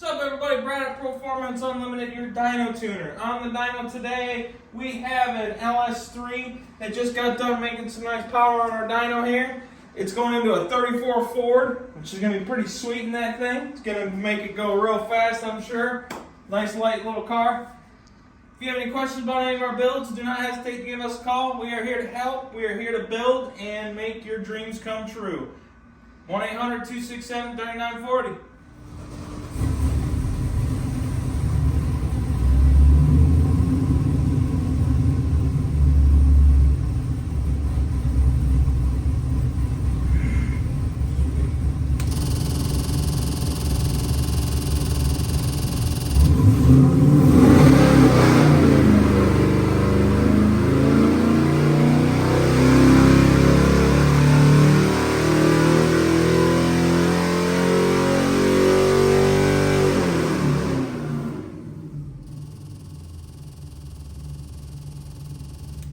What's up, everybody? Brad at Proformance Unlimited, your dyno tuner. On the dyno today, we have an LS3 that just got done making some nice power on our dyno here. It's going into a 34 Ford, which is going to be pretty sweet in that thing. It's going to make it go real fast, I'm sure. Nice light little car. If you have any questions about any of our builds, do not hesitate to give us a call. We are here to help. We are here to build and make your dreams come true. 1-800-267-3940.